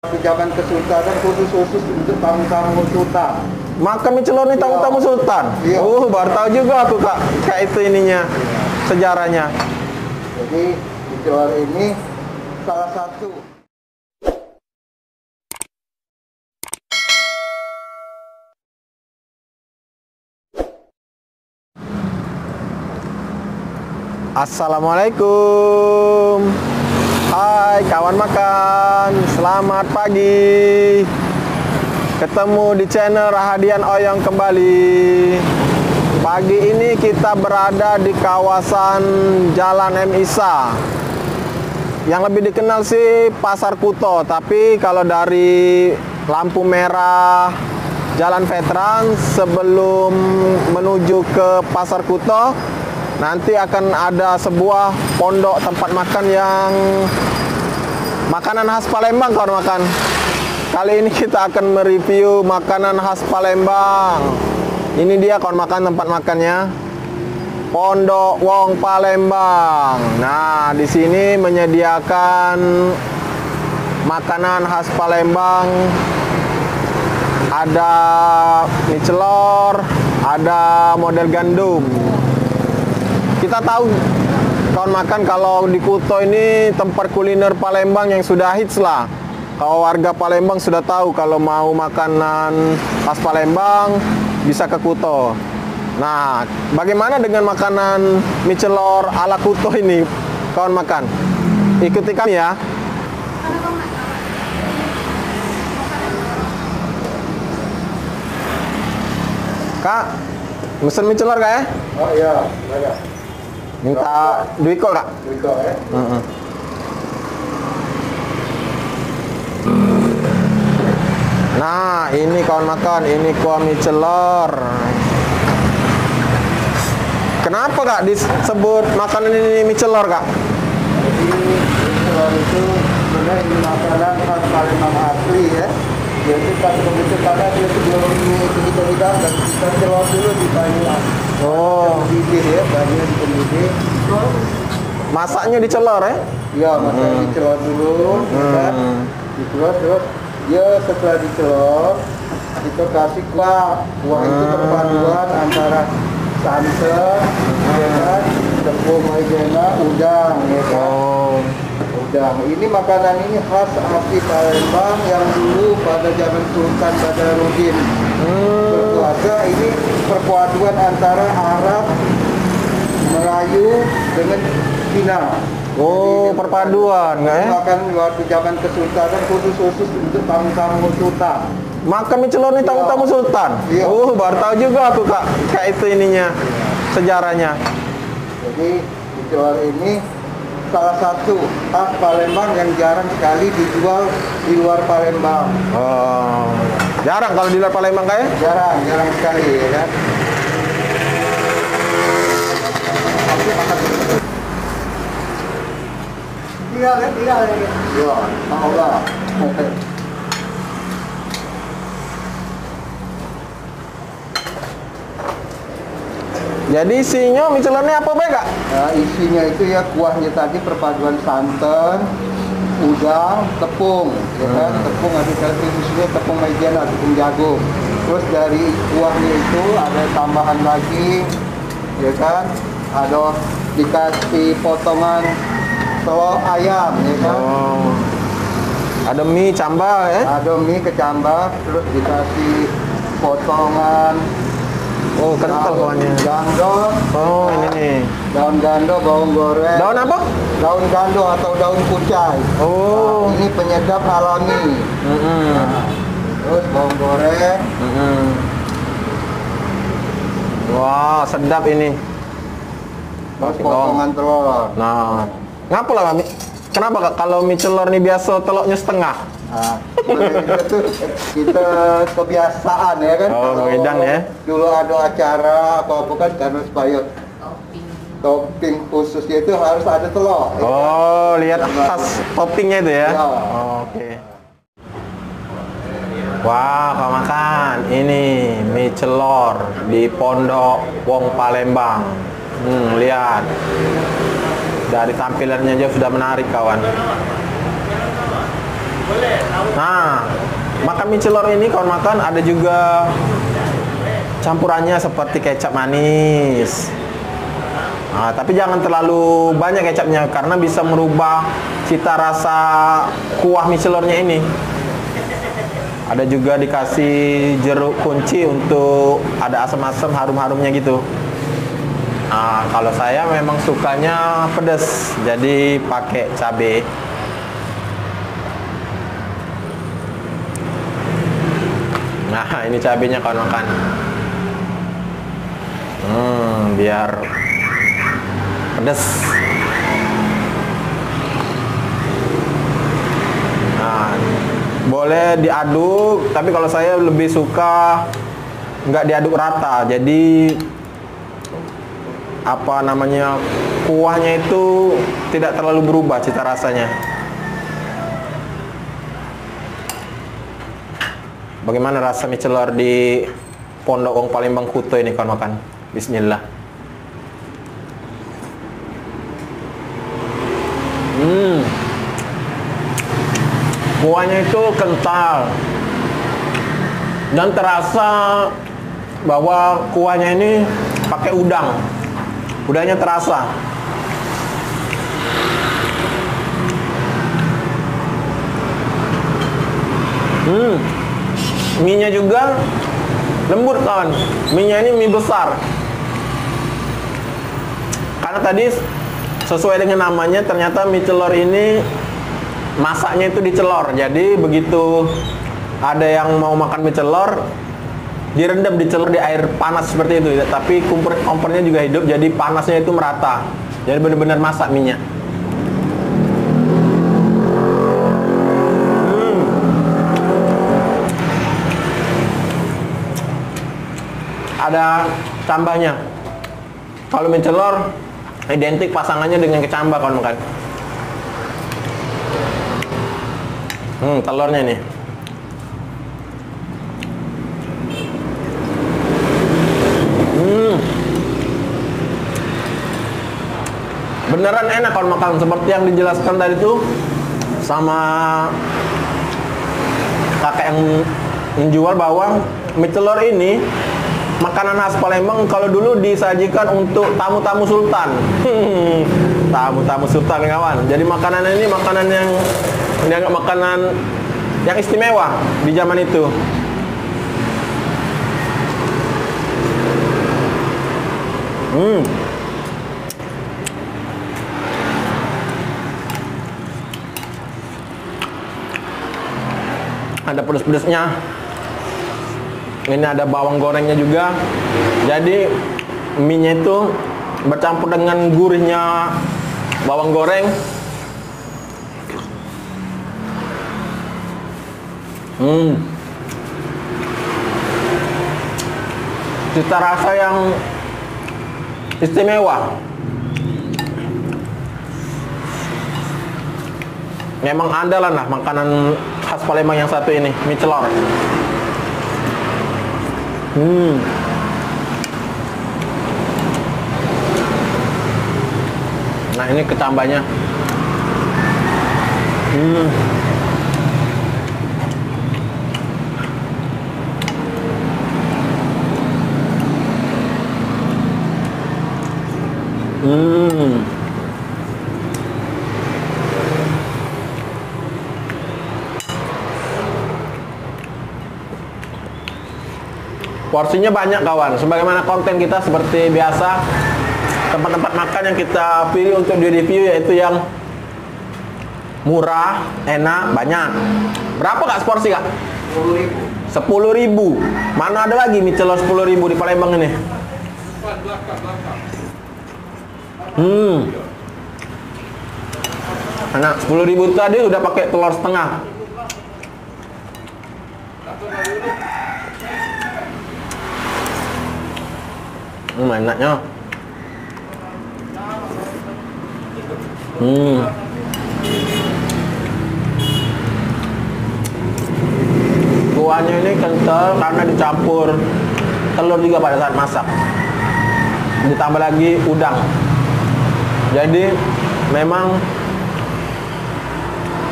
Zaman kesultanan khusus untuk tamu-tamu sultan. Makan mie celor nih tamu-tamu sultan. Iya. Baru tahu juga aku kak itu ininya sejarahnya. Jadi mie celor ini salah satu. Assalamualaikum. Hai kawan makan, selamat pagi. Ketemu di channel Rahadian Oyong kembali. Pagi ini kita berada di kawasan Jalan M. Isa, yang lebih dikenal sih Pasar Kuto. Tapi kalau dari lampu merah Jalan Veteran sebelum menuju ke Pasar Kuto, nanti akan ada sebuah pondok tempat makan yang makanan khas Palembang, kawan makan. Kali ini kita akan mereview makanan khas Palembang. Ini dia kawan makan tempat makannya, Pondok Wong Palembang. Nah, di sini menyediakan makanan khas Palembang. Ada mie celor, ada model gandum. Kita tahu kawan makan kalau di Kuto ini tempat kuliner Palembang yang sudah hits lah. Kalau warga Palembang sudah tahu kalau mau makanan khas Palembang bisa ke Kuto. Nah, bagaimana dengan makanan mie celor ala Kuto ini, kawan makan? Ikuti kami ya. Kak, mesen mie celor kak ya? Oh iya, banyak. Minta duiko kak? Duiko ya. Nah, ini kawan makan, ini kuah mie celor. Kenapa kak disebut makanan ini mie celor kak? Jadi mie celor itu sebenarnya ini makanan khas Palembang asli ya. Jadi pas begitu karena dia sebelum kita hidangkan, kita celor dulu di banyu. Didih ya, banyu didih. Masaknya dicelor ya? Iya, masaknya dicelor dulu, kan? Dicelor terus dia setelah dicelor kita kasih kuah. Kuah itu perpaduan antara santan, ya kan, tepung maizena, udang, ya kan. Udang. Ini makanan ini khas asli Palembang yang dulu pada zaman Sultan Badarudin berkuasa. Ini perpaduan antara Arab, Melayu dengan Cina. Jadi, perpaduan nggak ya? Makan waktu zaman kesultanan khusus untuk tamu-tamu sultan. Makan mie celor nih tamu-tamu sultan. Iya. Baru tahu juga aku kak itu ininya sejarahnya. Jadi mie celor ini salah satu khas Palembang yang jarang sekali dijual di luar Palembang. Jarang kalau di luar Palembang kayak? Jarang sekali ya kan. Iya, mau lah. Jadi isinya mie celor ini apa baik kak? Nah, isinya itu ya kuahnya tadi perpaduan santan, udang, tepung, ya kan? Tepung ada isinya tepung maizena, tepung jagung. Terus dari kuahnya itu ada tambahan lagi, ya kan? Ada dikasih potongan telur ayam, ya kan? Ada mie cambah ya? Ada mie kecambah, terus dikasih potongan kental kuahnya. gando. Ini nih. Daun gando, bawang goreng. Daun apa? Daun gando atau daun kucai. Nah, ini penyedap alami. Nah, terus bawang goreng. Wah, sedap ini. Terus potongan telur. Nah, ngapa lah mie? Kenapa kak? Kalau mie celor nih biasa telurnya setengah. Nah, itu kita kebiasaan ya kan. Medan ya. Dulu ada acara apa kan karena supaya topping khususnya itu harus ada telur. Lihat khas toppingnya itu ya. Oke. Wah, kau makan. Ini mie celor di Pondok Wong Palembang. Lihat. Dari tampilannya aja sudah menarik kawan. Nah, makan mie celor ini kawan makan ada juga campurannya seperti kecap manis. Nah, tapi jangan terlalu banyak kecapnya karena bisa merubah cita rasa kuah mie celornya ini. Ada juga dikasih jeruk kunci untuk ada asam-asam harum-harumnya gitu. Nah, kalau saya memang sukanya pedas, jadi pakai cabai. Nah, ini cabenya kawan makan. Biar pedas. Nah, boleh diaduk, tapi kalau saya lebih suka nggak diaduk rata. Jadi apa namanya, kuahnya itu tidak terlalu berubah cita rasanya. Bagaimana rasa mie celor di Pondok Wong Palembang Kuto ini kawan makan? Bismillah. Kuahnya itu kental dan terasa bahwa kuahnya ini pakai udang. Udangnya terasa. Mie-nya juga lembut kawan. Mie-nya ini mie besar. Karena tadi sesuai dengan namanya, ternyata mie celor ini masaknya itu dicelor. Jadi begitu ada yang mau makan mie celor, direndam dicelor di air panas seperti itu. Tapi kompornya juga hidup, jadi panasnya itu merata. Jadi benar-benar masak mie-nya. Ada cambahnya. Kalau mie celor identik pasangannya dengan kecambah kawan makan. Telurnya nih. Beneran enak kawan makan, seperti yang dijelaskan tadi tuh sama kakek yang menjual bahwa mie celor ini makanan khas Palembang. Kalau dulu disajikan untuk tamu-tamu sultan. Tamu-tamu sultan kawan. Jadi makanan ini makanan yang dianggap makanan yang istimewa di zaman itu. Ada pedes-pedesnya. Ini ada bawang gorengnya juga. Jadi mie-nya itu bercampur dengan gurihnya bawang goreng. Cita rasa yang istimewa. Memang andalan lah makanan khas Palembang yang satu ini, mie celor. Nah, ini kecambahnya. Porsinya banyak kawan. Sebagaimana konten kita seperti biasa, tempat-tempat makan yang kita pilih untuk di-review yaitu yang murah, enak, banyak. Berapa kak seporsi kak? 10.000. 10.000. Mana ada lagi mie celor 10.000 di Palembang ini? Anak 10.000 tadi udah pakai telur setengah. Enaknya. Kuahnya ini kental karena dicampur telur juga pada saat masak. Ditambah lagi udang. Jadi memang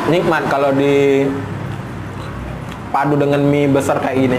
nikmat kalau di padu dengan mie besar kayak gini.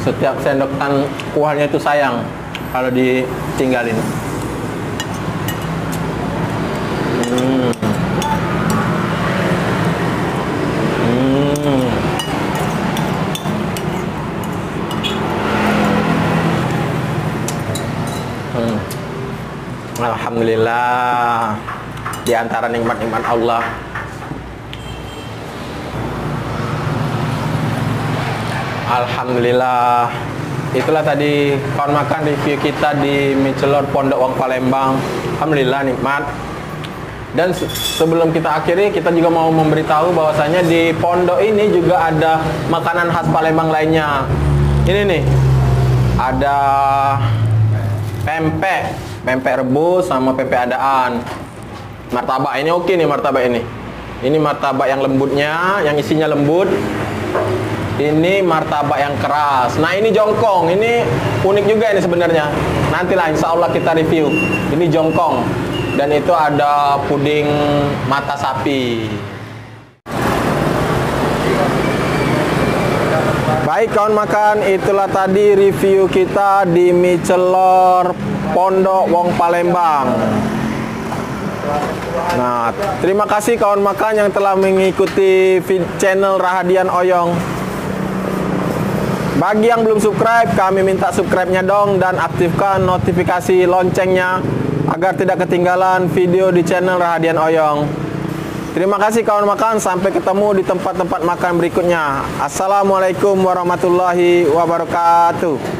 Setiap sendokan kuahnya itu sayang kalau ditinggalin. Alhamdulillah, di antara nikmat-nikmat Allah. Alhamdulillah. Itulah tadi kawan makan review kita di mie celor Pondok Wong Palembang. Alhamdulillah nikmat. Dan sebelum kita akhiri, kita juga mau memberitahu bahwasanya di pondok ini juga ada makanan khas Palembang lainnya. Ini nih, ada pempek rebus sama pempek adaan. Martabak ini oke nih, martabak ini. Ini martabak yang lembutnya, yang isinya lembut. Ini martabak yang keras. Nah ini jongkong, ini unik juga ini sebenarnya. Nantilah insya Allah kita review. Ini jongkong. Dan itu ada puding mata sapi. Baik kawan makan, itulah tadi review kita di mie celor Pondok Wong Palembang. Nah, terima kasih kawan makan yang telah mengikuti channel Rahadian Oyong. Bagi yang belum subscribe, kami minta subscribe-nya dong dan aktifkan notifikasi loncengnya agar tidak ketinggalan video di channel Rahadian Oyong. Terima kasih kawan makan, sampai ketemu di tempat-tempat makan berikutnya. Assalamualaikum warahmatullahi wabarakatuh.